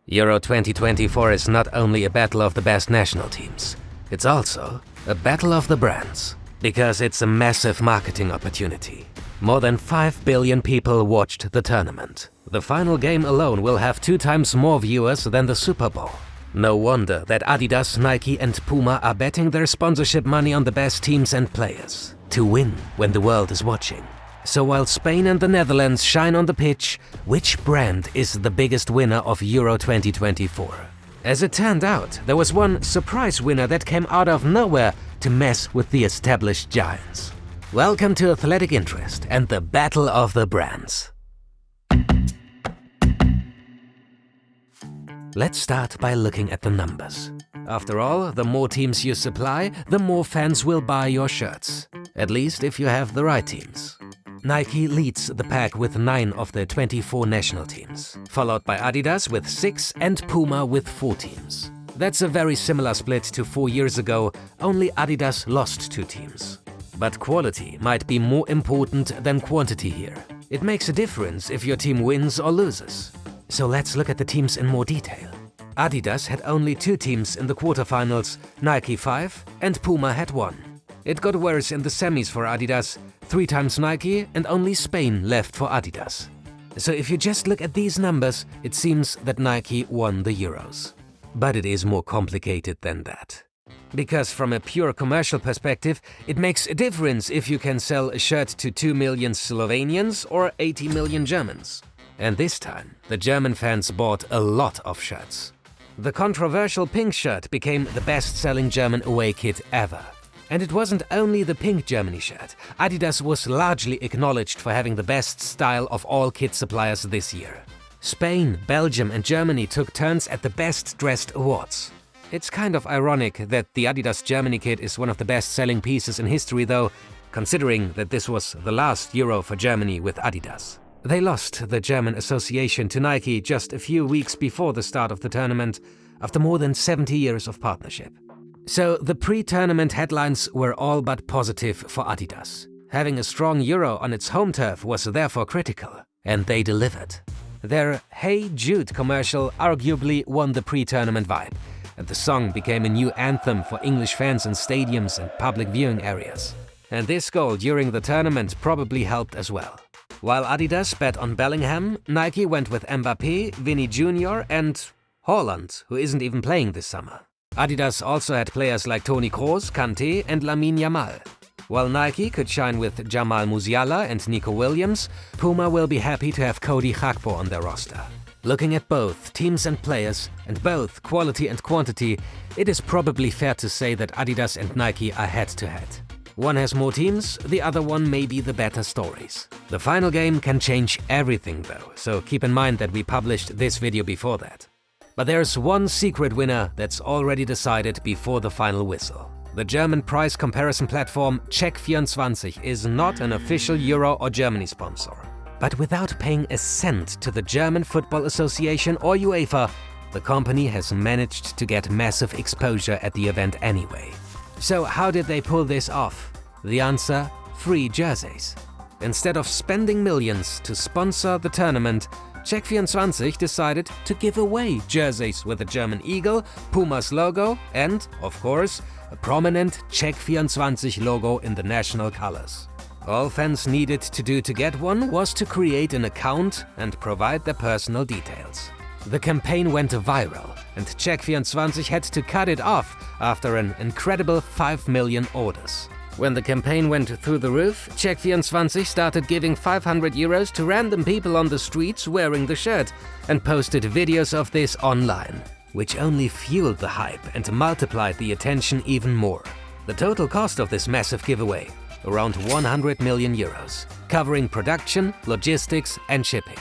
Euro 2024 is not only a battle of the best national teams, it's also a battle of the brands. Because it's a massive marketing opportunity. More than 5 billion people watched the tournament. The final game alone will have 2 times more viewers than the Super Bowl. No wonder that Adidas, Nike and Puma are betting their sponsorship money on the best teams and players to win when the world is watching. So while Spain and the Netherlands shine on the pitch, which brand is the biggest winner of Euro 2024? As it turned out, there was one surprise winner that came out of nowhere to mess with the established giants. Welcome to Athletic Interest and the Battle of the Brands. Let's start by looking at the numbers. After all, the more teams you supply, the more fans will buy your shirts. At least if you have the right teams. Nike leads the pack with 9 of the 24 national teams, followed by Adidas with 6 and Puma with 4 teams. That's a very similar split to 4 years ago, only Adidas lost 2 teams. But quality might be more important than quantity here. It makes a difference if your team wins or loses. So let's look at the teams in more detail. Adidas had only 2 teams in the quarterfinals, Nike 5 and Puma had 1. It got worse in the semis for Adidas, 3 times Nike and only Spain left for Adidas. So if you just look at these numbers, it seems that Nike won the Euros. But it is more complicated than that. Because from a pure commercial perspective, it makes a difference if you can sell a shirt to 2 million Slovenians or 80 million Germans. And this time, the German fans bought a lot of shirts. The controversial pink shirt became the best-selling German away kit ever. And it wasn't only the pink Germany shirt. Adidas was largely acknowledged for having the best style of all kit suppliers this year. Spain, Belgium and Germany took turns at the Best Dressed awards. It's kind of ironic that the Adidas Germany kit is one of the best-selling pieces in history though, considering that this was the last Euro for Germany with Adidas. They lost the German association to Nike just a few weeks before the start of the tournament, after more than 70 years of partnership. So the pre-tournament headlines were all but positive for Adidas. Having a strong Euro on its home turf was therefore critical, and they delivered. Their Hey Jude commercial arguably won the pre-tournament vibe, and the song became a new anthem for English fans in stadiums and public viewing areas. And this goal during the tournament probably helped as well. While Adidas bet on Bellingham, Nike went with Mbappé, Vinny Jr. and Haaland, who isn't even playing this summer. Adidas also had players like Toni Kroos, Kanté and Lamine Yamal. While Nike could shine with Jamal Musiala and Nico Williams, Puma will be happy to have Cody Gakpo on their roster. Looking at both teams and players, and both quality and quantity, it is probably fair to say that Adidas and Nike are head-to-head. One has more teams, the other one may be the better stories. The final game can change everything though, so keep in mind that we published this video before that. But there's one secret winner that's already decided before the final whistle. The German price comparison platform Check24 is not an official Euro or Germany sponsor. But without paying a cent to the German Football Association or UEFA, the company has managed to get massive exposure at the event anyway. So how did they pull this off? The answer: free jerseys. Instead of spending millions to sponsor the tournament, Check24 decided to give away jerseys with the German eagle, Puma's logo and, of course, a prominent Check24 logo in the national colors. All fans needed to do to get one was to create an account and provide their personal details. The campaign went viral and Check24 had to cut it off after an incredible 5 million orders. When the campaign went through the roof, Check24 started giving 500 euros to random people on the streets wearing the shirt and posted videos of this online, which only fueled the hype and multiplied the attention even more. The total cost of this massive giveaway: around 100 million euros, covering production, logistics and shipping.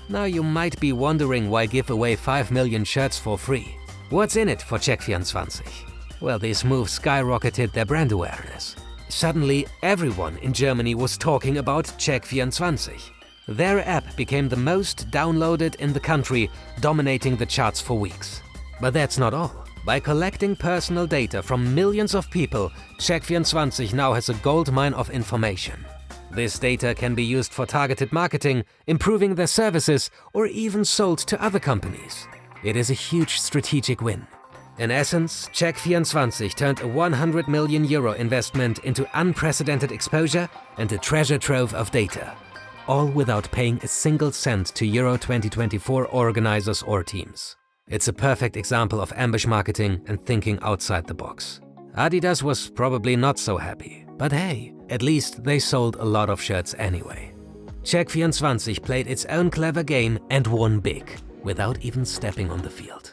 Now you might be wondering why give away 5 million shirts for free. What's in it for Check24? Well, this move skyrocketed their brand awareness. Suddenly, everyone in Germany was talking about Check24. Their app became the most downloaded in the country, dominating the charts for weeks. But that's not all. By collecting personal data from millions of people, Check24 now has a goldmine of information. This data can be used for targeted marketing, improving their services, or even sold to other companies. It is a huge strategic win. In essence, Check24 turned a €100 million investment into unprecedented exposure and a treasure trove of data, all without paying a single cent to Euro 2024 organizers or teams. It's a perfect example of ambush marketing and thinking outside the box. Adidas was probably not so happy, but hey, at least they sold a lot of shirts anyway. Check24 played its own clever game and won big, without even stepping on the field.